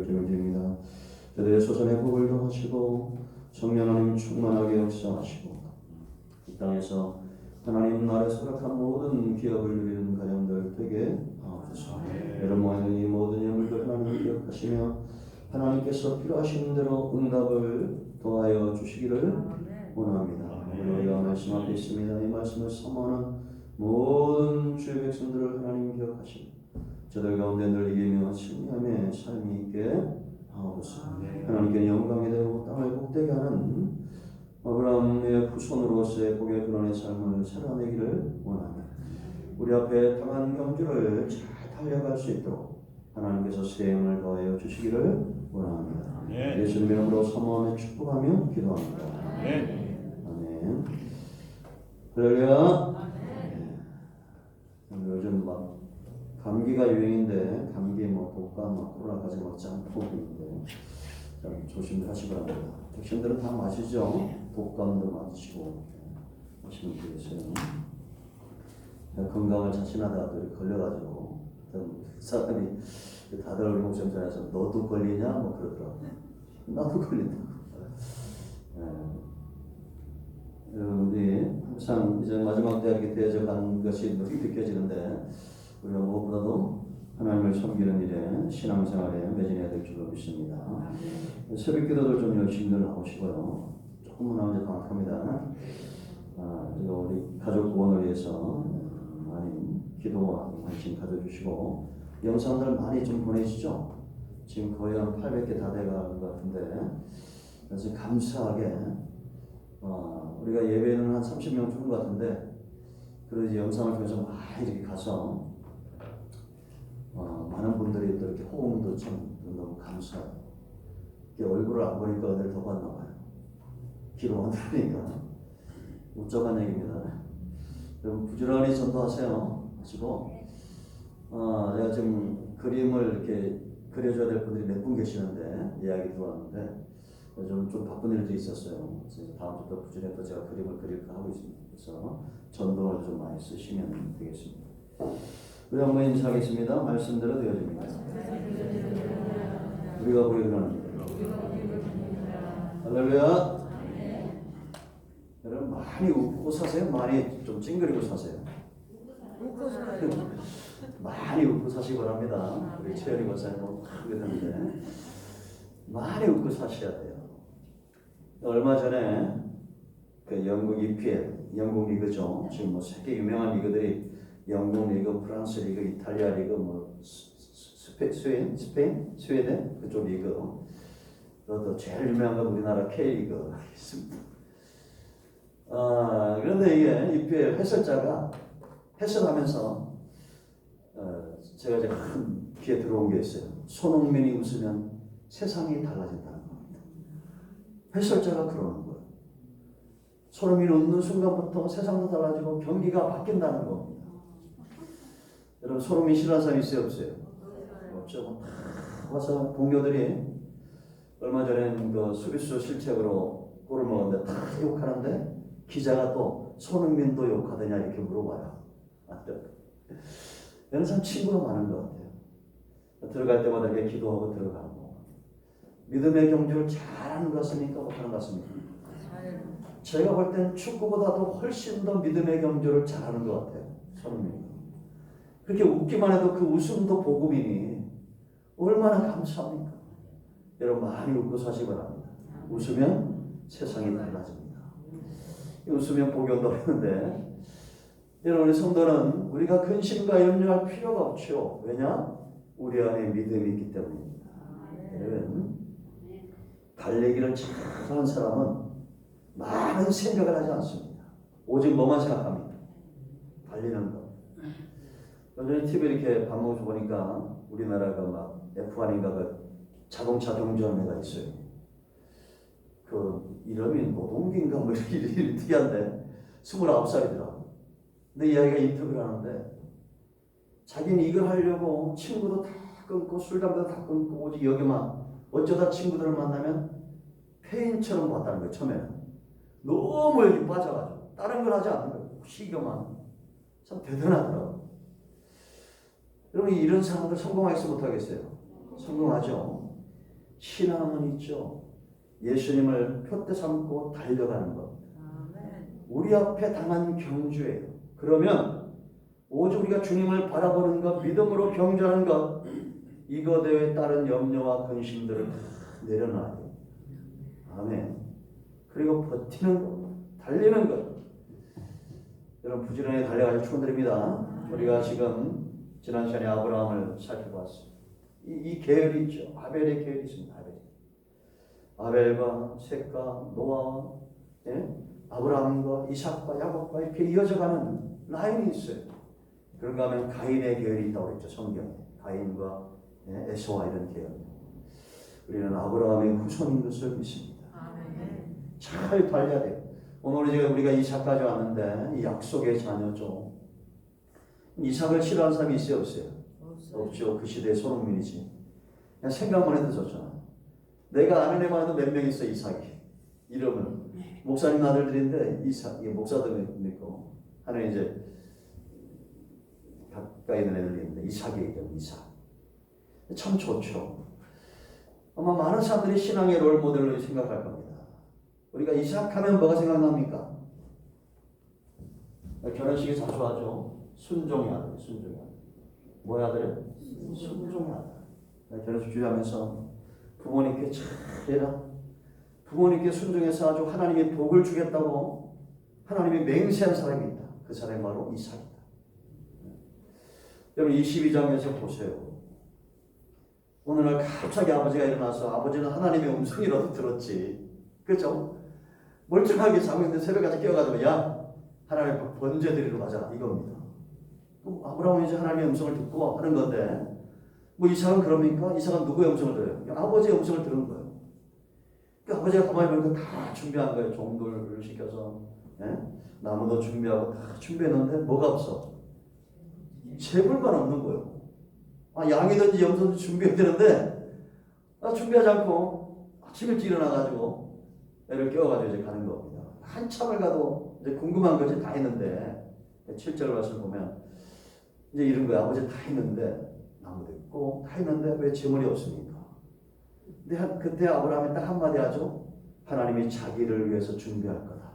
드립니다. 저들의 소선의 복을 더하시고 성령 하나님 충만하게 역사하시고 이 땅에서 하나님 나라에 서락한 모든 기업을 누리는 가정들 되게 하옵소서. 여러분 모든 이 모든 영물들 하나님 기억하시며 하나님께서 필요하신 대로 응답을 더하여 주시기를 원합니다. 우리가 말씀 앞에 있습니다. 이 말씀을 사모하는 모든 주의 백성들을 하나님 기억하시고 저들 가운데 늘 이기며 승리함의 삶이 있게 하옵소서. 하나님께 영광이 되고 땅을 복되게 하는 아브라함의 후손으로서의 복의 근원의 삶을 살아내기를 원합니다. 우리 앞에 당한 경주를 잘 달려갈 수 있도록 하나님께서 수행을 더하여 주시기를 원합니다. 예수님의 이름으로 사모하며 축복하며 기도합니다. 아멘. 할렐루야. 요즘 막 감기가 유행인데 감기 독감 코로나까지 짬뽕인데 좀 조심하시기 바랍니다. 백신들은 다 마시죠. 독감도 마시고 하시면 되겠어요. 건강을 자신하다가 걸려가지고 사람이 다들 우리 목사님들에서 너도 걸리냐 그러더라고. 나도 걸린다. 우리 항상 이제 마지막 때 이렇게 대적하는 것이 느껴지는데 우리가 무엇보다도 하나님을 섬기는 일에 신앙생활에 매진해야 될 줄로 믿습니다. 새벽 기도들 좀 열심히들 나오시고요. 조금만 나오면 방학합니다. 우리 가족 구원을 위해서 많이 기도와 관심 가져주시고 영상들 많이 좀 보내시죠. 지금 거의 한 800개 다 돼가는 것 같은데 그래서 감사하게 우리가 예배는 한 30명 주는 것 같은데 그래서 영상을 통해서 많이 이렇게 가서 많은 분들이 또 이렇게 호응도 참 너무 감사해요. 얼굴을 안 보니까 어딜 더 봤나 봐요. 귀로 안 들으니까. 우쩍한 얘기입니다. 여러분 부지런히 전도하세요. 하시고 내가 지금 그림을 이렇게 그려줘야 될 분들이 몇 분 계시는데 이야기 들어왔는데 요즘 좀 바쁜 일도 있었어요. 그래서 다음 주부터 부지런히 또 제가 그림을 그릴까 하고 있습니다. 그래서 전도를 좀 많이 쓰시면 되겠습니다. 우리 한번 인사하겠습니다. 말씀대로 되어집니다. 우리가 보이는 할렐루야. 여러분 많이 웃고 사세요. 많이 좀 찡그리고 사세요. 많이 웃고 사시기 바랍니다. 우리 최연희 목사님 그랬는데 많이 웃고 사셔야 돼요. 얼마 전에 그 영국 EPL, 영국 리그죠. 지금 세계 유명한 리그들이 영국 리그, 프랑스 리그, 이탈리아 리그, 스웨덴 그쪽 리그. 또 제일 유명한 건 우리나라 K리그 있습니다. 그런데 이게 EPL 해설자가 해설하면서 제가 큰 귀에 들어온 게 있어요. 손흥민이 웃으면 세상이 달라진다는 겁니다. 해설자가 그러는 거예요. 손흥민이 웃는 순간부터 세상도 달라지고 경기가 바뀐다는 겁니다. 여러분 손흥민 싫어하는 사람이 있어요 없어요? 없죠. 와서 동료들이 얼마 전에 그 수비수 실책으로 골을 먹었는데 다 욕하는데 기자가 또 손흥민도 욕하더냐 이렇게 물어봐요. 여러분 참 친구가 많은 것 같아요. 들어갈 때마다 이렇게 기도하고 들어가고 믿음의 경주를 잘하는 것 같습니까? 못하는 것 같습니까? 제가 볼 때는 축구보다도 훨씬 더 믿음의 경주를 잘하는 것 같아요. 손흥민이. 그렇게 웃기만 해도 그 웃음도 복음이니 얼마나 감사합니까? 여러분 많이 웃고 사시기 바랍니다. 웃으면 세상이 달라집니다. 웃으면 복이 온다고 했는데 여러분 성도는 우리가 근심과 염려할 필요가 없죠. 왜냐? 우리 안에 믿음이 있기 때문입니다. 여러분 달리기를 잘하는 사람은 많은 생각을 하지 않습니다. 오직 뭐만 생각합니다. 달리는 것. 요즘 TV 이렇게 밥 먹어서 보니까 우리나라가 막 F1인가 그 자동차 경주하는 애가 있어요. 그 이름이 노동기인가 뭐 이렇게 특이한데 29살이더라고. 근데 이 아이가 인터뷰를 하는데 자기는 이걸 하려고 친구도 다 끊고 술 담배도 다 끊고 오직 여기만 어쩌다 친구들을 만나면 폐인처럼 봤다는 거예요. 처음에는 너무 여기 빠져가지고 다른 걸 하지 않는 거예요. 시기만 참 대단하더라고요. 여러분 이런 사람들 성공하겠어 못하겠어요? 성공하죠. 신앙은 있죠. 예수님을 표대 삼고 달려가는 것. 우리 앞에 당한 경주예요. 그러면 오직 우리가 주님을 바라보는 것, 믿음으로 경주하는 것, 이것에 따른 염려와 근심들을 다 내려놔야 돼요. 아멘. 그리고 버티는 것, 달리는 것. 여러분 부지런히 달려가시길 축원드립니다. 우리가 지금 지난 시간에 아브라함을 살펴봤습니다. 이 계열이 있죠. 아벨의 계열이 있습니다. 아벨과 셋과 노아와 아브라함과 이삭과 야곱과 이렇게 이어져가는 라인이 있어요. 그런가 하면 가인의 계열이 있다고 그랬죠. 성경에. 가인과 에서와 이런 계열. 우리는 아브라함의 후손인 것을 믿습니다. 잘 달려야 돼요. 오늘 이제 우리가 이삭까지 왔는데 이 약속의 자녀죠. 이삭을 싫어하는 사람이 있어요, 없어요? 없죠. 그 시대의 손흥민이지. 그냥 생각만 해도 좋잖아. 내가 아는 애만 해도 몇 명 있어, 이삭이. 이름은 목사님 아들들인데 이삭, 목사들 믿고 하는 이제 가까이 있는 애들이 있는데 이삭이 이름 이삭. 참 좋죠. 아마 많은 사람들이 신앙의 롤 모델로 생각할 겁니다. 우리가 이삭하면 뭐가 생각납니까? 결혼식에 자주 하죠. 순종의 아들, 순종의 아들. 뭐의 아들이요? 순종의 아들. 결혼식 주의하면서 부모님께 잘해라. 부모님께 순종해서 아주 하나님이 복을 주겠다고 하나님이 맹세한 사람이 있다. 그 사람이 바로 이삭이다. 여러분 22장에서 보세요. 어느 날 갑자기 아버지가 일어나서 아버지는 하나님의 음성이라도 들었지. 그렇죠? 멀쩡하게 자고 있는데 새벽까지 깨워가지고 야 하나님 번제 드리러 가자 이겁니다. 아브라함은 이제 하나님의 음성을 듣고 하는 건데 뭐 이삭은 그럽니까? 이삭은 누구의 음성을 들어요? 아버지의 음성을 들은 거예요. 그러니까 아버지가 가만히 보니까 다 준비한 거예요. 종들을 시켜서 나무도 준비하고 다 준비했는데 뭐가 없어? 재물만 없는 거예요. 양이든지 염소든지 준비해야 되는데 준비하지 않고 아침 일찍 일어나가지고 애를 깨워가지고 이제 가는 겁니다. 한참을 가도 이제 궁금한 것이 다 했는데 7절 말씀 보면 이제 이런 거야. 아버지 다 했는데 나무도 있고 다 했는데 왜 재물이 없습니까? 근데 그때 아브라함이 딱 한마디 하죠. 하나님이 자기를 위해서 준비할 거다.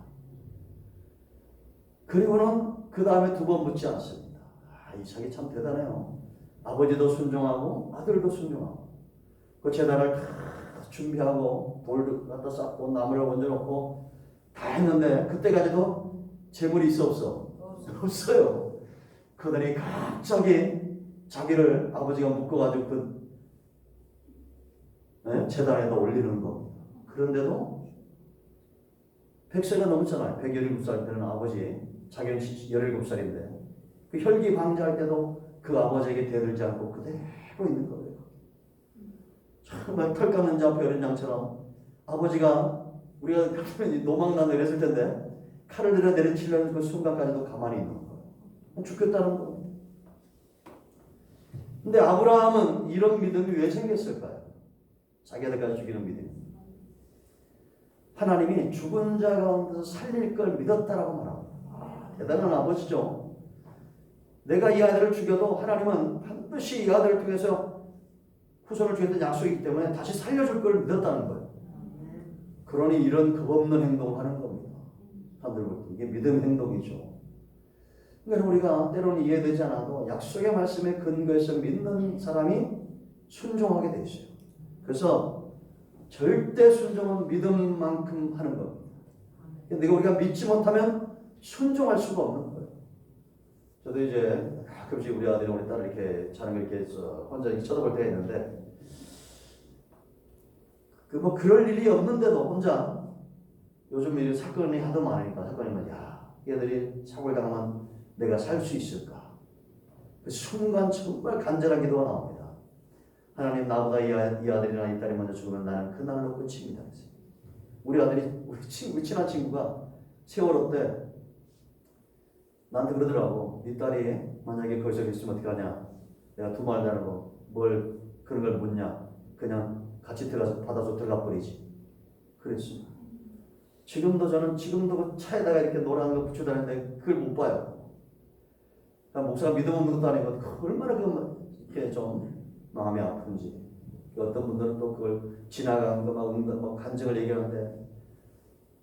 그리고는 그 다음에 두 번 묻지 않습니다. 이삭이 참 대단해요. 아버지도 순종하고 아들도 순종하고 그 제단을 다 준비하고 돌을 갖다 쌓고 나무를 얹어놓고 다 했는데 그때까지도 재물이 있어 없어? 없어요. 그들이 갑자기 자기를 아버지가 묶어가지고 그 제단에다 올리는 겁니다. 그런데도 100세가 넘었잖아요. 117살 때는 아버지 자기는 17살인데 그 혈기 방자할 때도 그 아버지에게 대들지 않고 그대로 있는 거예요. 정말 털 깎는 자 벼른 양처럼 아버지가 우리가 노망난을 했을 텐데 칼을 들여 내리치려는 그 순간까지도 가만히 있는 거예요. 죽겠다는 거예요. 근데 아브라함은 이런 믿음이 왜 생겼을까요? 자기 아들까지 죽이는 믿음이. 하나님이 죽은 자 가운데서 살릴 걸 믿었다라고 말합니다. 대단한 아버지죠. 내가 이 아들을 죽여도 하나님은 반드시 이 아들을 통해서 후손을 주겠다는 약속이기 때문에 다시 살려줄 걸 믿었다는 거예요. 그러니 이런 겁없는 행동을 하는 겁니다. 사람들 볼 때 이게 믿음의 행동이죠. 그러니까 우리가 때로는 이해되지 않아도 약속의 말씀에 근거해서 믿는 사람이 순종하게 돼 있어요. 그래서 절대 순종은 믿음만큼 하는 겁니다. 근데 우리가 믿지 못하면 순종할 수가 없는 거예요. 저도 이제 가끔씩 우리 아들이랑 우리 딸을 이렇게 자는 걸 이렇게 혼자 이렇게 쳐다볼 때가 있는데 뭐 그럴 일이 없는데도 혼자 요즘 이 사건이 하도 많으니까 사건이면 야 얘들이 사고를 당하면 내가 살 수 있을까? 그 순간 정말 간절한 기도가 나옵니다. 하나님 나보다 이 아들이나 이 딸이 먼저 죽으면 나는 그날로 끝입니다. 우리 아들이 우리 친한 친구가 세월호 때 나한테 그러더라고. 네 딸이 만약에 거기서 있으면 어떡하냐. 내가 두 말 다르고 뭘 그런 걸 묻냐. 그냥 같이 들어가서 받아서 들어가 버리지. 그랬습니다. 지금도 저는 그 차에다가 이렇게 노란 거 붙여 다니는데 그걸 못 봐요. 그러니까 목사가 믿음 없는 것도 아니고 얼마나 이렇게 좀 마음이 아픈지. 어떤 분들은 또 그걸 지나간 거 막 간증을 얘기하는데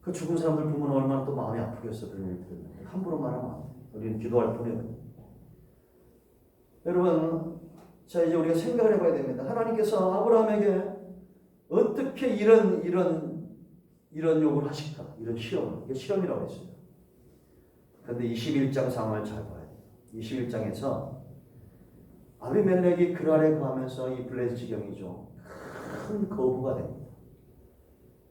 그 죽은 사람들 보면 얼마나 또 마음이 아프겠어. 그런 얘기 들으면 함부로 말하면 안 돼. 우리는 기도할 뿐이거든요. 여러분, 자 이제 우리가 생각을 해봐야 됩니다. 하나님께서 아브라함에게 어떻게 이런 요구를 하실까? 이런 시험을. 이게 시험이라고 했어요. 그런데 21장 상황을 잘 봐야 돼요. 21장에서 아비멜렉이 그랄에 거하면서 이 블레셋 지경이죠. 큰 거부가 됩니다.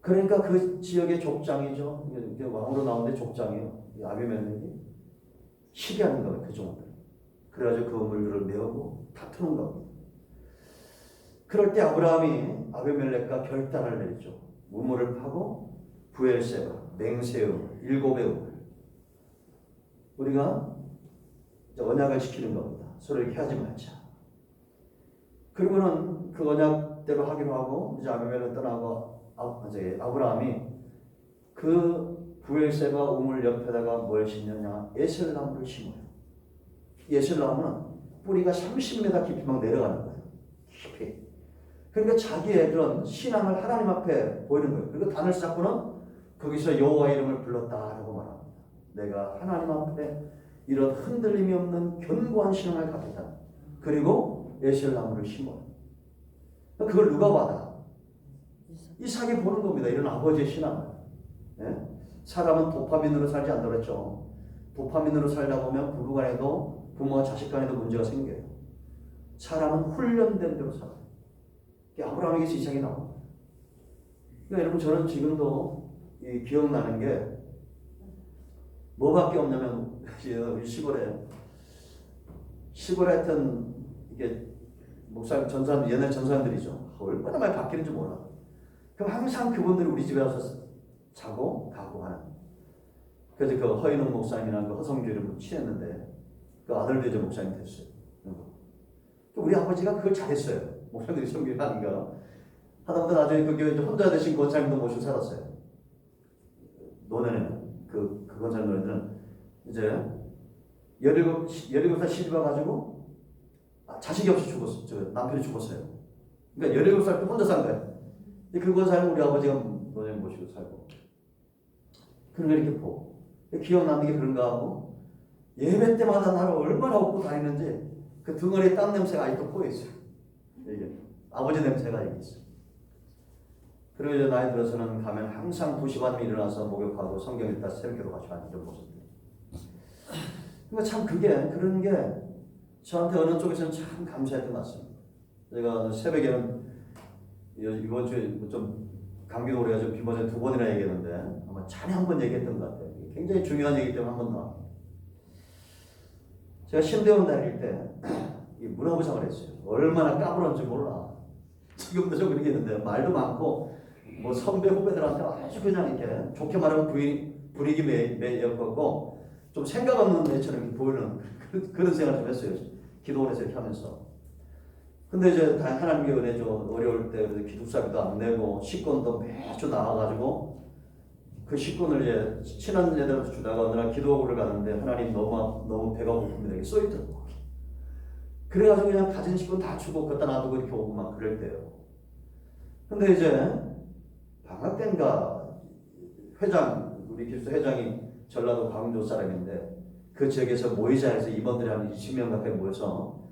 그러니까 그 지역의 족장이죠. 이게 왕으로 나오는데 족장이에요. 아비멜렉이 시기하는 거예요. 그 종들. 그래가지고 그 물들을 메우고 다투는 겁니다. 그럴 때 아브라함이 아비멜렉과 결단을 내리죠. 우물을 파고 부엘세바, 맹세우, 7의 우물. 우리가 언약을 지키는 겁니다. 서로 이렇게 하지 말자. 그리고는 그 언약대로 하기로 하고 이제 아비멜렉 떠나고 아브라함이 그 부엘세바 우물 옆에다가 뭘 심느냐? 에셀나무를 심어요. 에셀나무는 뿌리가 30m 깊이 막 내려가는 거예요. 깊이. 그러니까 자기의 그런 신앙을 하나님 앞에 보이는 거예요. 그리고 단을 쌓고는 거기서 여호와 이름을 불렀다라고 말합니다. 내가 하나님 앞에 이런 흔들림이 없는 견고한 신앙을 갖겠다. 그리고 에셀나무를 심어요. 그걸 누가 받아? 이삭이 보는 겁니다. 이런 아버지의 신앙을. 예? 사람은 도파민으로 살지 않는다고 그랬죠. 도파민으로 살다 보면 부부간에도 부모와 자식간에도 문제가 생겨요. 사람은 훈련된 대로 살아요. 아브라함에게서 이삭이 나옵니다. 그러니까 여러분 저는 지금도 기억나는 게 뭐밖에 없냐면 시골에 하여튼 이게 목사 전사님 옛날 전사님들이죠. 얼마나 많이 바뀌는지 몰라. 그럼 항상 그분들이 우리 집에 와서 자고 가고 하는. 그래서 그 허인웅 목사님이랑 그 허성규를 친했는데 그 아들도 이제 목사님 됐어요. 우리 아버지가 그걸 잘했어요. 목사님들이 성교를 하니까 하다보다 나중에 그 교회 혼자 되신 권사님도 모시고 살았어요. 노년에는 그 권사님 노년들은 이제 17살 시집 와가지고 자식이 없이 죽었어요. 남편이 죽었어요. 그러니까 17살 때 혼자 산 거예요. 그 권사님 우리 아버지가 노년 모시고 살고 그런 거 이렇게 보고 기억나는 게 그런가 하고 예배 때마다 나를 얼마나 업고 다니는지 그 등어리에 땀 냄새가 아직도 보여있어요. 이게 아버지 냄새가 여기 있어요. 그리고 이제 나이 들어서는 가면 항상 2시 반에 일어나서 목욕하고 성경 읽다 새벽기도 같이 하는 이런 모습들. 그러니까 참 그런 게 저한테 어느 쪽에서는 참 감사했던 것 같습니다. 제가 새벽에는 이번 주에 좀 감기도 오래가지고 비번에 2번이나 얘기했는데 아마 찬에 1번 얘기했던 것 같아요. 굉장히 중요한 얘기이기 때문에 1번 더. 제가 신대원 다닐 때 문화부장을 했어요. 얼마나 까불었는지 몰라. 지금도 좀 그렇게 했는데 말도 많고 뭐 선배 후배들한테 아주 그냥 이렇게 좋게 말하면 분위기 매였고 좀 생각 없는 애처럼 보이는 그런 생각을 좀 했어요. 기도원에서 이렇게 하면서. 근데 이제 하나님의 은혜죠. 어려울 때 기숙사비도 안 내고 식권도 매주 나와가지고 그 식권을 이제 친한 애들한테 주다가 어느 날 기도원을 가는데 하나님 너무 배가 고픕니다. 이게 써있더라고. 그래가지고 그냥 가진 식권 다 주고 갖다 놔두고 이렇게 오고 막 그럴 때요. 근데 이제 방학 때인가 우리 기숙사 회장이 전라도 광주 사람인데 그 지역에서 모이자에서 임원들이 한 20명 가까이 모여서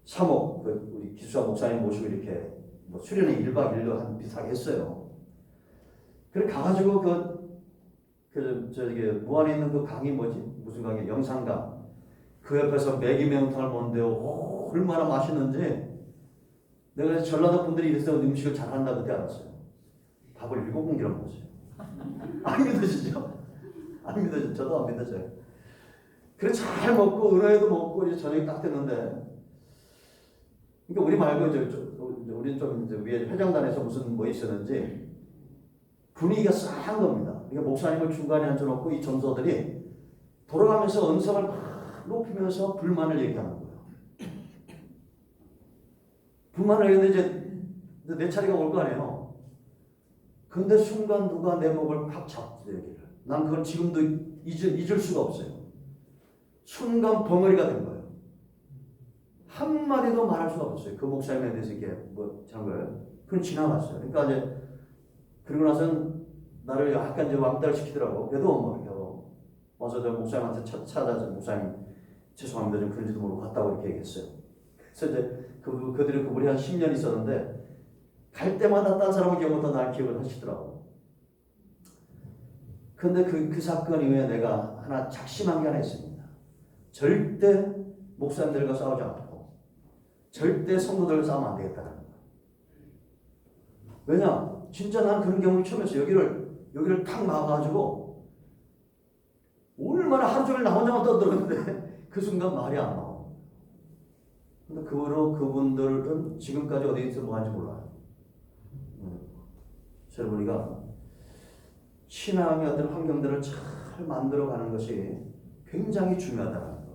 사목 우리 기숙사 목사님 모시고 이렇게 뭐 수련회 1박 2일로 한 비슷하게 했어요. 그래 가가지고 저기 무안에 있는 그 강이 무슨 강이 영산강 그 옆에서 매기 매운탕을 먹는데요. 얼마나 맛있는지 내가 전라도 분들이 이래서 음식을 잘한다 그때 알았어요. 밥을 7공기를 먹었어요. 안 믿으시죠? 안 믿어요. 저도 안 믿어져요. 그래 잘 먹고 은혜도 먹고 이제 저녁이 딱 됐는데 그러니까 우리 말고 우리 좀 이제 위에 회장단에서 무슨 뭐 있었는지 분위기가 싸한 겁니다. 그러니까 목사님을 중간에 앉혀놓고 이 전도들이 돌아가면서 음성을 막 높이면서 불만을 얘기하는 거예요. 불만을 했는데 이제 내 차례가 올 거 아니에요. 근데 순간 누가 내 목을 팍 잡죠, 여기를. 난 그걸 지금도 잊을 수가 없어요. 순간 벙어리가 된 거예요. 한마디도 말할 수가 없어요. 그 목사님에 대해서 이렇게 뭐 한 거예요. 그건 지나갔어요. 그러니까 이제 그러고 나서는 나를 약간 이제 왕따를 시키더라고. 그래도 뭐 이렇게 어서 저 목사님한테 찾아서 목사님 죄송합니다 좀 그런지도 모르고 갔다고 이렇게 얘기했어요. 그래서 이제 그들이 그분이 한 10년 있었는데 갈 때마다 딴 사람의 경우도 날 기억을 하시더라고. 근데 그 사건 이후에 내가 하나 작심한 게 하나 있습니다. 절대 목사님들과 싸우지 않고 절대 성도들과 싸우면 안 되겠다는 거야. 왜냐? 진짜 난 그런 경험이 처음이었어. 여기를 탁 막아가지고 얼마나 하루 종일 나 혼자만 떠들었는데 그 순간 말이 안 나와. 근데 그 후로 그분들은 지금까지 어디서 뭐 하는지 몰라요. 여러분 우리가 신앙의 어떤 환경들을 잘 만들어가는 것이 굉장히 중요하다는 겁니다.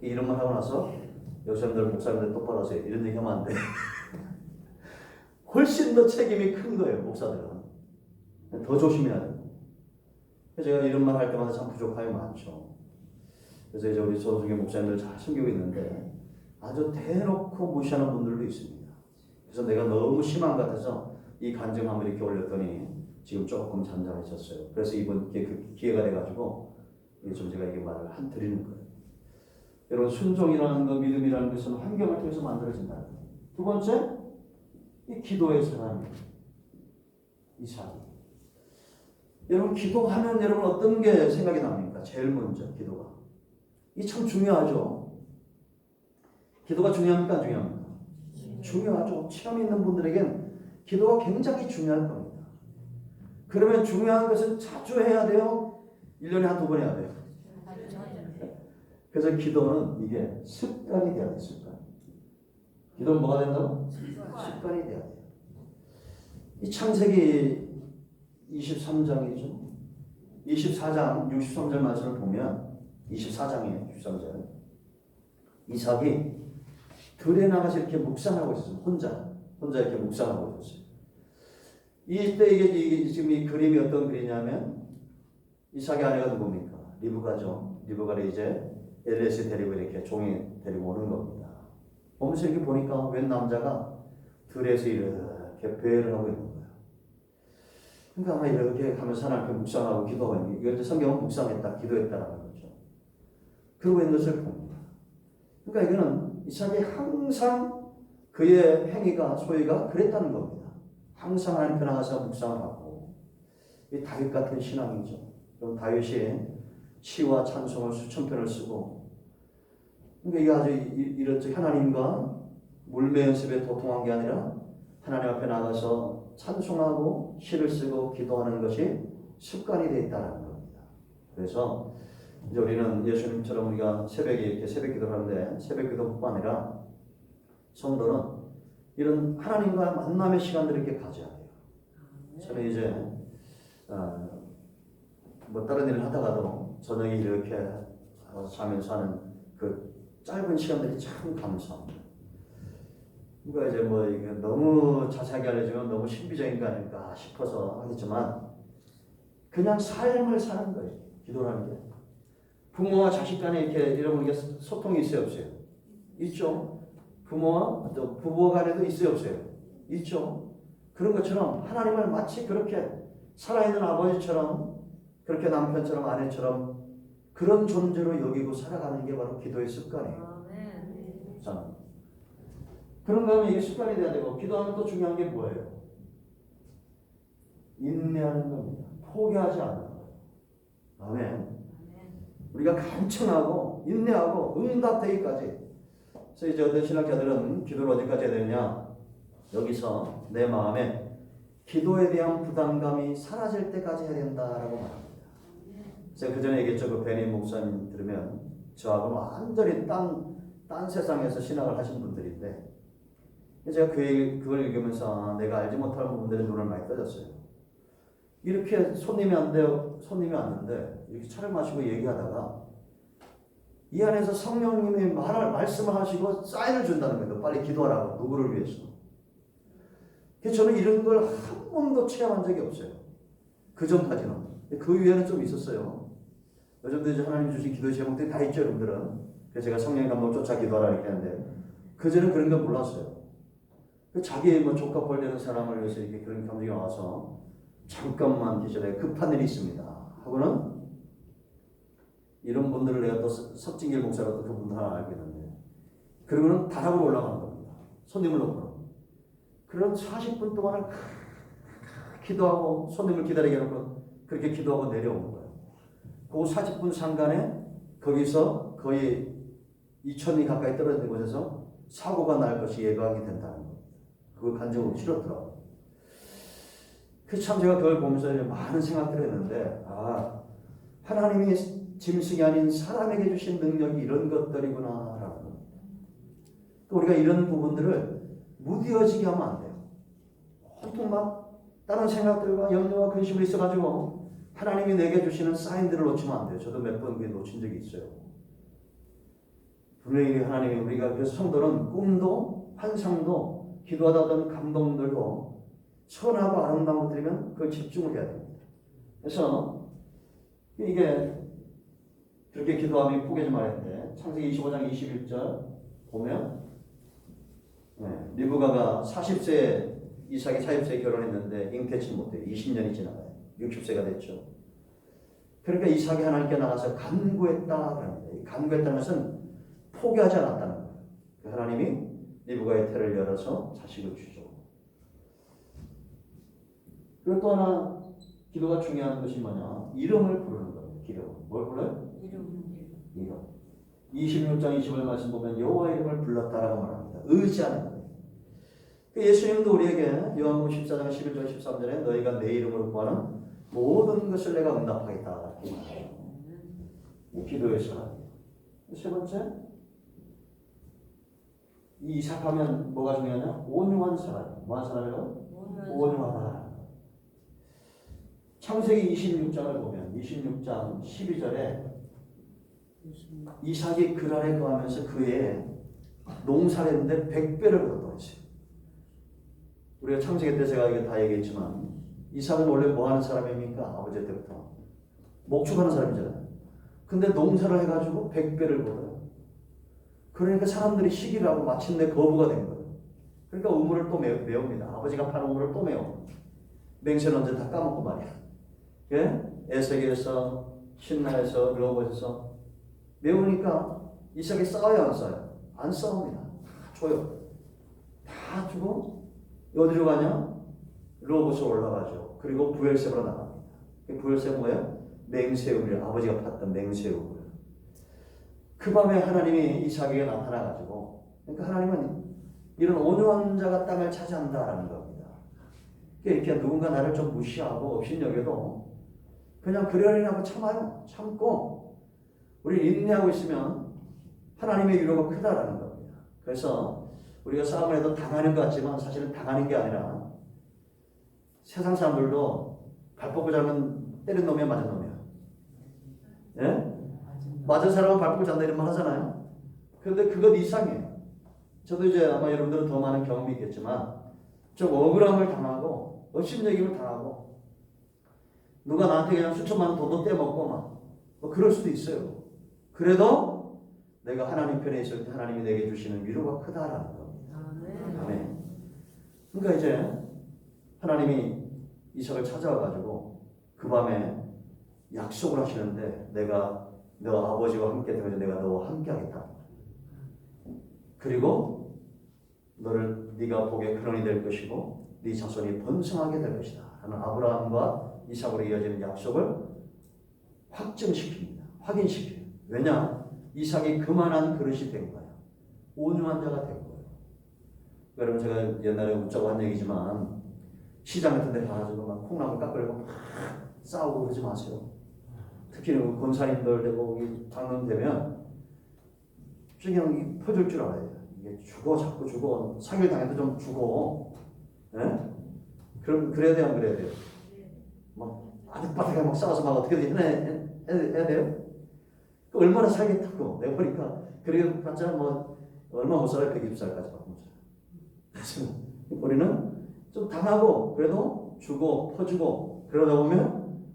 이런 말 하고 나서 여성들 목사님들 똑바로 하세요. 이런 얘기 하면 안 돼. 훨씬 더 책임이 큰 거예요. 목사들은. 더 조심해야 돼요. 제가 이런 말 할 때마다 참 부족함이 많죠. 그래서 이제 우리 조중의 목사님들 잘 섬기고 있는데 아주 대놓고 무시하는 분들도 있습니다. 그래서 내가 너무 심한 것 같아서 이 간증함을 이렇게 올렸더니 지금 조금 잠잠해졌어요. 그래서 이번 기회가 돼가지고 좀 제가 이게 말을 드리는 거예요. 여러분 순종이라는 것, 믿음이라는 것은 환경을 통해서 만들어진다는 거예요. 두 번째, 이 기도의 사람이에요. 이 사람. 여러분 기도하면 여러분 어떤 게 생각이 납니까? 제일 먼저 기도가. 이 참 중요하죠. 기도가 중요합니까? 안 중요합니까? 중요하죠. 체험 있는 분들에겐 기도가 굉장히 중요할 겁니다. 그러면 중요한 것은 자주 해야 돼요? 1년에 한두 번 해야 돼요? 그래서 기도는 이게 습관이 돼야 돼요. 습관. 기도는 뭐가 된다고? 습관이 돼야 돼요. 이 창세기 23장이죠. 24장 63절 말씀을 보면 24장이에요. 63절. 이삭이 들에 나가서 이렇게 묵상하고 있었어요. 혼자 이렇게 묵상하고 있었어요. 이때 이게 지금 이 그림이 어떤 그림이냐면 이삭의 아내가 누굽니까? 리브가죠. 리브가를 이제 엘리에스 데리고 이렇게 종이 데리고 오는 겁니다. 보면서 이렇게 보니까 웬 남자가 들에서 이렇게 배회를 하고 있는 거예요. 그러니까 아마 이렇게 하면서 하나님께 묵상하고 기도하고 있는 게 이것도 성경은 묵상했다, 기도했다라는 거죠. 그러고 있는 것을 봅니다. 그러니까 이거는 이삭이 항상 그의 행위가 소위가 그랬다는 겁니다. 항상 하나님께 나가서 묵상을 하고 이 다윗 같은 신앙이죠. 그럼 다윗이 시와 찬송을 수천 편을 쓰고 그러니까 이게 아주 이렇죠. 하나님과 물매 연습에 도통한 게 아니라 하나님 앞에 나가서 찬송하고 시를 쓰고 기도하는 것이 습관이 되어 있다는 겁니다. 그래서 이제 우리는 예수님처럼 우리가 새벽에 이렇게 새벽 기도를 하는데 새벽 기도뿐만 아니라 성도는 이런 하나님과 만남의 시간들을 이렇게 가져야 돼요. 저는 이제 뭐 다른 일을 하다가도 저녁에 이렇게 자면서 하는 그 짧은 시간들이 참 감사합니다. 그러니까 이제 뭐 이게 너무 자세하게 알려주면 너무 신비적인 거 아닐까 싶어서 하겠지만 그냥 삶을 사는 거예요. 기도라는 게. 부모와 자식 간에 이렇게 여러분 이게 소통이 있어요, 없어요? 있죠. 부모와 또 부부 간에도 있어요, 없어요? 있죠. 그런 것처럼 하나님을 마치 그렇게 살아있는 아버지처럼 그렇게 남편처럼 아내처럼 그런 존재로 여기고 살아가는 게 바로 기도의 습관이에요. 자, 그런가 하면 이게 습관이 돼야 되고 기도하면 또 중요한 게 뭐예요? 인내하는 겁니다. 포기하지 않는 거예요. 아멘. 우리가 간청하고 인내하고 응답되기까지. 그래서 이제 어떤 신학자들은 기도를 어디까지 해야 되느냐? 여기서 내 마음에 기도에 대한 부담감이 사라질 때까지 해야 된다라고 말합니다. 제가 그 전에 얘기했죠. 그 베니 목사님 들으면 저하고는 완전히 딴 세상에서 신학을 하신 분들인데 제가 그걸 읽으면서 내가 알지 못하는 부분들의 눈을 많이 떠졌어요. 이렇게 손님이 왔는데 이렇게 차를 마시고 얘기하다가 이 안에서 성령님이 말씀을 하시고 사인을 준다는 거예요. 빨리 기도하라고. 누구를 위해서. 그래서 저는 이런 걸 한 번도 체험한 적이 없어요. 그 전까지는. 그 위에는 좀 있었어요. 요즘도 이제 하나님 주신 기도의 제목들이 다 있죠, 여러분들은. 그래서 제가 성령 감동 쫓아 기도하라 이렇게 하는데 그전에는 그런 걸 몰랐어요. 그 자기 뭐 조카 벌 되는 사람을 위해서 이렇게 그런 감정이 와서 잠깐만 계셔야 급한 일이 있습니다 하고는 이런 분들을 내가 또 석진길 목사가 또 그분들 하나 알고 있는데 그러고는 다락으로 올라가는 겁니다. 손님을 놓고는. 그럼 40분 동안을 기도하고 손님을 기다리게 해놓고 그렇게 기도하고 내려오는 거예요. 그 40분 상간에 거기서 거의 2,000이 가까이 떨어진 곳에서 사고가 날 것이 예방이 된다는 겁니다. 그걸 간증으로 치렀더라고요. 그래서 참 제가 그걸 보면서 많은 생각들을 했는데 하나님이 짐승이 아닌 사람에게 주신 능력이 이런 것들이구나 라는 겁니다. 또 우리가 이런 부분들을 무뎌지게 하면 안 돼요. 온통 막 다른 생각들과 염려와 근심이 있어가지고 하나님이 내게 주시는 사인들을 놓치면 안 돼요. 저도 몇 번 놓친 적이 있어요. 분명히 하나님이 우리가 그래서 성도는 꿈도 환상도 기도하다 얻은 감동들도 선하고 아름다운 것들이면 그걸 집중을 해야 됩니다. 그래서 이게 그렇게 기도하면 포기하지 말았는데 창세기 25장 21절 보면 리브가가 40세에 이삭이 40세에 결혼했는데 잉태치 못해요. 20년이 지나가요. 60세가 됐죠. 그러니까 이삭이 하나님께 나가서 간구했다 그럽니다. 이 간구했다는 것은 포기하지 않았다는 거예요. 하나님이 리브가의 태를 열어서 자식을 주죠. 그리고 또 하나 기도가 중요한 것이 뭐냐? 이름을 부르는 거예요. 기도. 뭘 불러요? 이름. 26장 20절 말씀 보면 여호와 이름을 불렀다라고 말합니다. 의지하는 거예요. 예수님도 우리에게 요한복음 14장 11절 13절에 너희가 내 이름으로 구하는 모든 것을 내가 응답하겠다 이렇게 말해요. 기도의 시간. 세 번째, 이 이삭하면 뭐가 중요하냐? 온유한 사람. 뭐한 사람이라고? 온유하다. 창세기 26장을 보면 26장 12절에 이삭이 그랄에 거하면서 그의 농사를 했는데 100배를 얻었다고 했어요. 우리가 창세기 때 제가 이게 다 얘기했지만 이삭은 원래 뭐 하는 사람입니까? 아버지 때부터 목축하는 사람이잖아요. 근데 농사를 해가지고 100배를 벌어요. 그러니까 사람들이 시기를 하고 마침내 거부가 된 거예요. 그러니까 우물을 또 메웁니다. 아버지가 파는 우물을 또 메워. 맹세는 언제 다 까먹고 말이야. 예? 에세겔에서 신라에서 르호봇에서 메우니까 이삭이 싸워요 안 싸워요? 안 싸웁니다. 다 줘요. 다 주고 어디로 가냐? 르호봇으로 올라가죠. 그리고 부엘세바로 나갑니다. 부엘세가 뭐예요? 맹세우물, 아버지가 팠던 맹세우물. 그 밤에 하나님이 이삭에게 나타나가지고, 그러니까 하나님은 이런 온유한 자가 땅을 차지한다라는 겁니다. 이렇게 누군가 나를 좀 무시하고 업신여겨도 그냥 그러려니 참아요. 참고 우리 인내하고 있으면 하나님의 위로가 크다라는 겁니다. 그래서 우리가 싸움을 해도 당하는 것 같지만 사실은 당하는 게 아니라 세상 사람들도 발 뻗고 자면 때린 놈이야 맞은 놈이야. 예? 맞은 사람은 발 뻗고 잔다 이런 말 하잖아요. 그런데 그것 이상이에요. 저도 이제 아마 여러분들은 더 많은 경험이 있겠지만 좀 억울함을 당하고 업신여김을 당하고 누가 나한테 그냥 수천만 원 돈도 떼먹고 막 뭐 그럴 수도 있어요. 그래도 내가 하나님 편에 있을 때 하나님이 내게 주시는 위로가 크다라는 겁니다. 아멘. 그러니까 이제 하나님이 이삭을 찾아와가지고 그 밤에 약속을 하시는데 내가 너 아버지와 함께 되면서 내가 너와 함께 하겠다. 그리고 너를 네가 복의 근원이 될 것이고 네 자손이 번성하게 될 것이다. 하는 아브라함과 이삭으로 이어지는 약속을 확증시킵니다. 확인시켜요. 왜냐? 이삭이 그만한 그릇이 된 거예요. 온유한 자가 된 거예요. 여러분 제가 옛날에 웃자고 한 얘기지만 시장 같은 데 가가지고 막 콩나물 깎으려고 막 싸우고 그러지 마세요. 특히 권사님들 되고 장로님 되면 그냥 퍼줄 줄 알아요. 이게 주고 자꾸 주고 사기를 당해도 좀 주고, 예? 그래야 돼요, 안 그래야 돼요? 막 아득바득하게 막 싸워서 막 어떻게 해야 돼요? 얼마나 살겠다고 내가 보니까 그래 봤자 뭐 얼마 못 살아요. 120살까지 못 살아요. 그래서 우리는 좀 당하고 그래도 주고 퍼주고 그러다 보면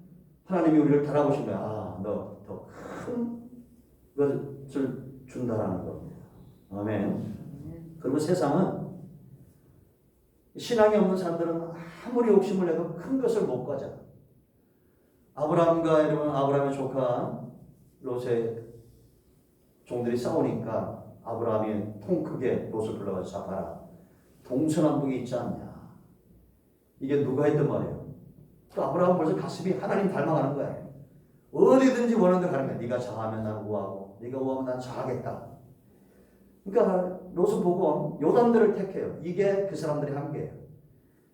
하나님이 우리를 달아보신 거야. 아, 너 더 큰 것을 준다라는 겁니다. 아멘. 그리고 세상은 신앙이 없는 사람들은 아무리 욕심을 내도 큰 것을 못 가져. 아브라함과 여러분 아브라함의 조카 롯의 종들이 싸우니까 아브라함이 통 크게 롯을 불러가지고 잡아라. 동서남북이 있지 않냐. 이게 누가 했단 말이에요. 또 아브라함 벌써 가슴이 하나님 닮아가는 거야. 어디든지 원하는 데 가는 거야. 네가 자하면 난 우하고 네가 우하면 난 자하겠다. 그러니까 롯을 보고 요단들을 택해요. 이게 그 사람들의 한계예요.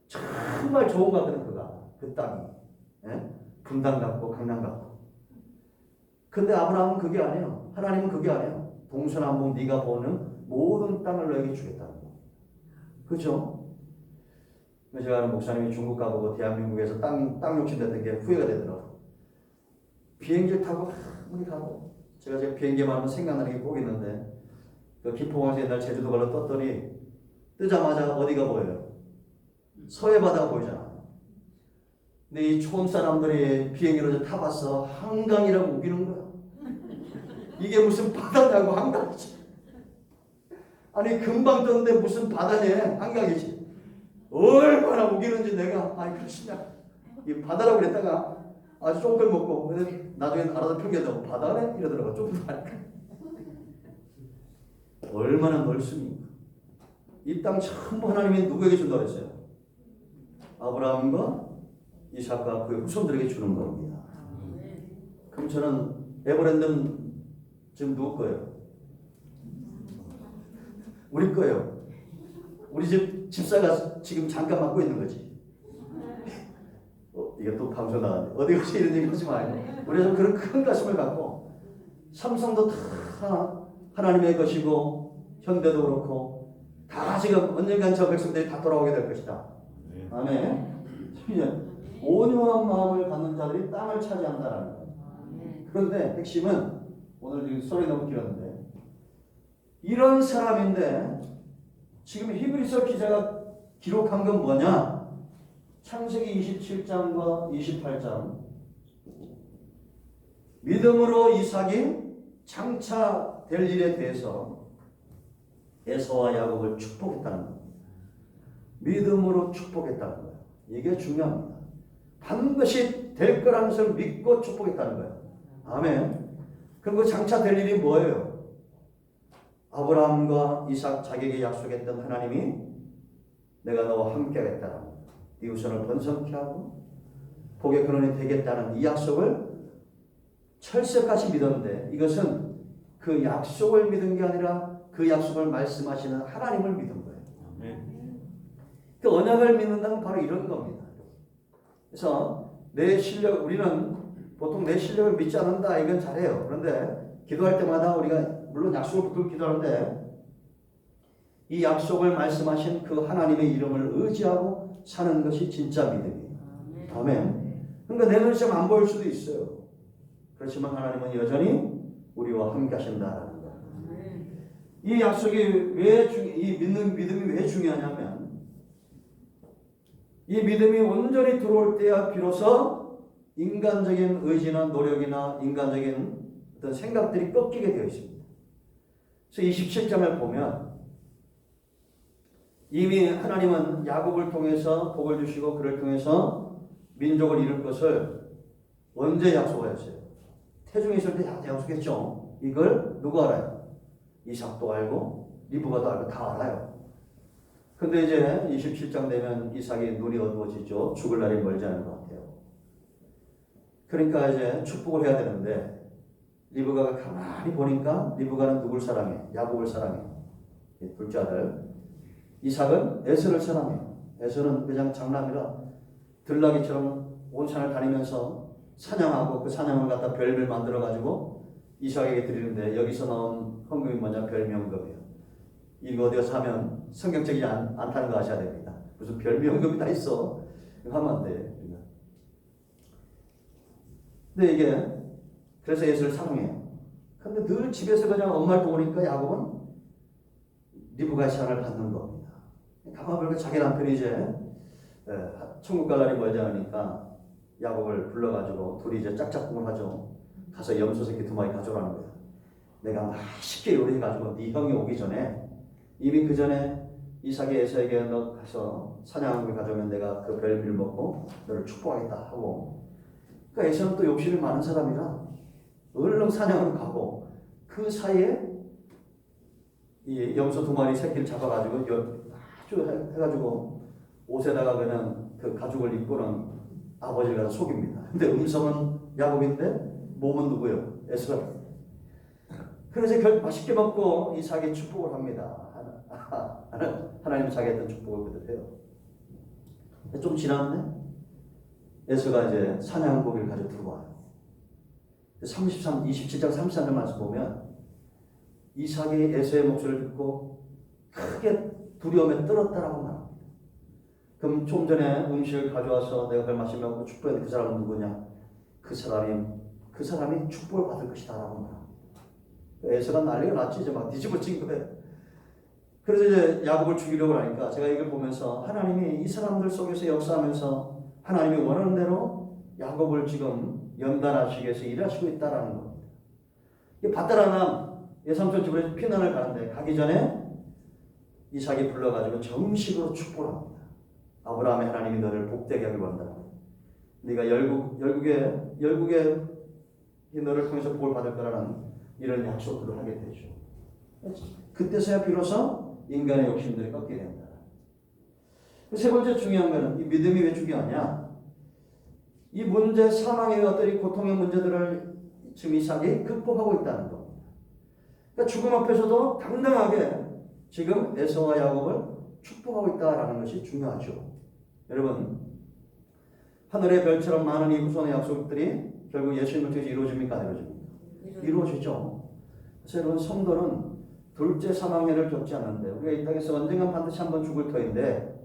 정말 좋은 것 같거든 그가. 그 땅이. 예? 분당 같고 강남 같고. 근데 아브라함은 그게 아니에요. 하나님은 그게 아니에요. 동서남북 네가 보는 모든 땅을 너에게 주겠다는 거. 그죠? 제가 아는 목사님이 중국 가보고 대한민국에서 땅 욕심냈던 게 후회가 되더라고요. 비행기를 타고 아무리 가고 제가 비행기만 하면 생각나는 게 꼭 있는데 그 기포공항에서 옛날 제주도 걸로 떴더니 뜨자마자 어디가 보여요? 서해 바다가 보이잖아. 근데 이 초원 사람들이 비행기로 타봤어. 한강이라고 우기는 거야. 이게 무슨 바다냐고 한강이지. 아니 금방 떴는데 무슨 바다냐 한강이지. 얼마나 우기는지 내가 아이 그러시냐. 이 바다라고 그랬다가 아주 쫑글 먹고 나중에 알아서 평균하고 바다네 이러더라고. 좀 하니까 얼마나 넓습니까? 이 땅 전부 하나님이 누구에게 준다고 했어요? 아브라함과 이삭과 그의 후손들에게 주는 겁니다. 그럼 저는 에버랜드는 지금 누구 거예요? 우리 거예요. 우리 집사가 지금 잠깐 맡고 있는 거지. 이게 또 방송 나가는데 어디 가서 이런 얘기 하지 마요. 우리가 그런 큰 가슴을 갖고 삼성도 다 하나님의 것이고 현대도 그렇고 다 지금 언젠간 저 백성들이 다 돌아오게 될 것이다. 아멘. 온유한 마음을 갖는 자들이 땅을 차지한다라는 거예요. 그런데 핵심은 오늘 소리 너무 길었는데 이런 사람인데 지금 히브리서 기자가 기록한 건 뭐냐? 창세기 27장과 28장 믿음으로 이삭이 장차 될 일에 대해서 에서와 야곱을 축복했다는 겁니다. 믿음으로 축복했다는 거예요. 이게 중요합니다. 반드시 될 거라는 것을 믿고 축복했다는 거예요. 아멘. 그럼 그 장차 될 일이 뭐예요? 아브라함과 이삭 자기에게 약속했던 하나님이 내가 너와 함께 하겠다는 거예요. 네 후손을 번성케 하고 복의 근원이 되겠다는 이 약속을 철석같이 믿었는데 이것은 그 약속을 믿은 게 아니라 그 약속을 말씀하시는 하나님을 믿은 거예요. 그 언약을 믿는다는 바로 이런 겁니다. 그래서 내 실력, 우리는 보통 내 실력을 믿지 않는다 이건 잘해요. 그런데 기도할 때마다 우리가 물론 약속을 붙들고 기도하는데 이 약속을 말씀하신 그 하나님의 이름을 의지하고 사는 것이 진짜 믿음이에요. 아멘. 그러니까 내 눈이 좀 안 보일 수도 있어요. 그렇지만 하나님은 여전히 우리와 함께 하신다라는 거예요. 이 약속이 이 믿음이 왜 중요하냐면 이 믿음이 온전히 들어올 때야 비로소 인간적인 의지나 노력이나 인간적인 어떤 생각들이 꺾이게 되어 있습니다. 그래서 27장을 보면 이미 하나님은 야곱을 통해서 복을 주시고 그를 통해서 민족을 이룰 것을 언제 약속하였어요? 태중에 있을 때 약속했죠. 이걸 누가 알아요? 이삭도 알고 리브가도 알고 다 알아요. 근데 이제 27장 되면 이삭이 눈이 어두워지죠. 죽을 날이 멀지 않은 것 같아요. 그러니까 이제 축복을 해야 되는데 리브가가 가만히 보니까 리브가는 누굴 사랑해? 야곱을 사랑해. 둘째 아들. 이삭은 에서를 사랑해요. 에서는 그냥 장남이라 들나귀처럼 온 산을 다니면서 사냥하고 그 사냥을 갖다 별을 만들어가지고 이삭에게 드리는데 여기서 나온 헌금이 뭐냐? 별미헌금이에요. 이거 어디 가서 하면 성경적이지 않다는 거 아셔야 됩니다. 무슨 별미헌금이 다 있어. 이거 하면 안 돼. 근데 이게 그래서 에서를 사랑해요. 근데 늘 집에서 그냥 엄마를 보니까 야곱은 리브가의 사랑을 받는 겁니다. 가만 보니까 자기 남편이 이제 천국 갈 날이 멀지 않으니까 야곱을 불러가지고 둘이 이제 짝짝꿍을 하죠. 가서 염소 새끼 2마리 가져오라는 거야. 내가 맛있게 요리해가지고 네 형이 오기 전에 이미 그 전에 이삭이 에서에게 너 가서 사냥을 가져오면 내가 그 벨비를 먹고 너를 축복하겠다 하고, 그러니까 에서는 또 욕심이 많은 사람이라 얼른 사냥을 가고 그 사이에 이 염소 2마리 새끼를 잡아가지고 아주 해가지고 옷에다가 그냥 그 가죽을 입고는 아버지를 가서 속입니다. 근데 음성은 야곱인데 몸은 누구예요? 에서. 그래서 맛있게 먹고 이삭이 축복을 합니다. 하나님 자기 했던 축복을 그대로 해요. 좀 지났네. 에서가 이제 사냥고기를 가지고 들어와요. 27장 33절 말씀 보면 이삭이 에서의 목소리를 듣고 크게 두려움에 떨었다라고 말합니다. 그럼 좀 전에 음식을 가져와서 내가 그걸 마시면 축복했는데 그 사람은 누구냐? 그 사람이 축복을 받을 것이다 라고 말합니다. 에서가 난리가 났지. 이제 막 뒤집어진 거예요. 그래서 이제 야곱을 죽이려고 하니까 제가 이걸 보면서 하나님이 이 사람들 속에서 역사하면서 하나님이 원하는 대로 야곱을 지금 연단하시기 위해서 일하시고 있다라는 겁니다. 이 바다라남 예삼촌 집으로 피난을 가는데 가기 전에 이삭이 불러가지고 정식으로 축복을 합니다. 아브라함의 하나님이 너를 복되게 하길 원한다. 네가 열국에 너를 통해서 복을 받을 거라는 이런 약속들을 하게 되죠. 그때서야 비로소 인간의 욕심들이 꺾이게 된다. 세 번째 중요한 것은 이 믿음이 왜 중요하냐? 이 문제, 사망의 어떤 이 고통의 문제들을 지금 이삭이 극복하고 있다는 겁니다. 그러니까 죽음 앞에서도 당당하게 지금 에서와 야곱을 축복하고 있다는 것이 중요하죠. 여러분, 하늘의 별처럼 많은 이 후손의 약속들이 결국 예수님을 통해서 이루어집니까? 안 이루어집니까? 이루어지죠. 그래서 여러분, 성도는 둘째 사망례를 겪지 않는데 우리가 이 땅에서 언젠간 반드시 한번 죽을 터인데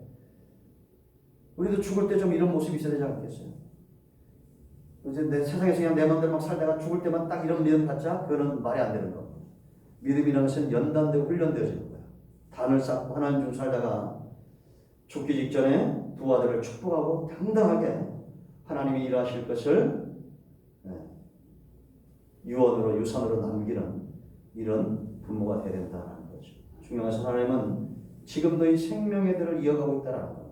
우리도 죽을 때 좀 이런 모습이 있어야 되지 않겠어요? 이제 내 세상에서 그냥 내 맘대로 막 살다가 죽을 때만 딱 이런 믿음 갖자? 그거는 말이 안 되는 겁니다. 믿음이라는 것은 연단되고 훈련되어지는 거예요. 단을 쌓고 하나님 중 살다가 죽기 직전에 두 아들을 축복하고 당당하게 하나님이 일하실 것을 유언으로 유산으로 남기는 이런 부모가 되어야 된다는 거죠. 중요한 것은 하나님은 지금도 이 생명의 들을 이어가고 있다는 겁니다.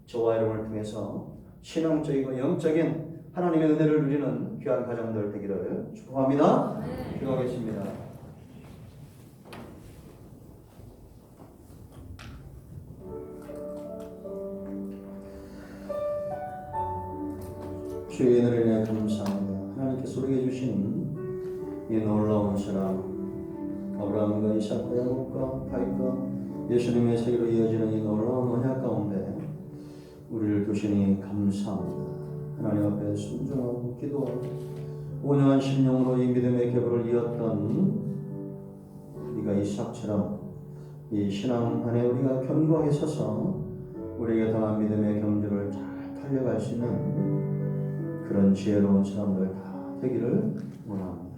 저와 여러분을 통해서 신앙적이고 영적인 하나님의 은혜를 누리는 귀한 가정들 되기를 축복합니다. 기도하겠습니다. 주의 은혜를 인해 감사합니다. 하나님께서 우리에게 주신 이 놀라운 사랑, 아브라함과 이삭과 야곱과 다윗과 예수님의 세계로 이어지는 이 놀라운 언약 가운데 우리를 두시니 감사합니다. 하나님 앞에 순종하고 기도하고 온유한 심령으로 이 믿음의 계보를 이었던 우리가 이삭처럼 이 신앙 안에 우리가 견고하게 서서 우리에게 당한 믿음의 경주를 잘 달려갈 수 있는 그런 지혜로운 사람들 다 되기를 원합니다.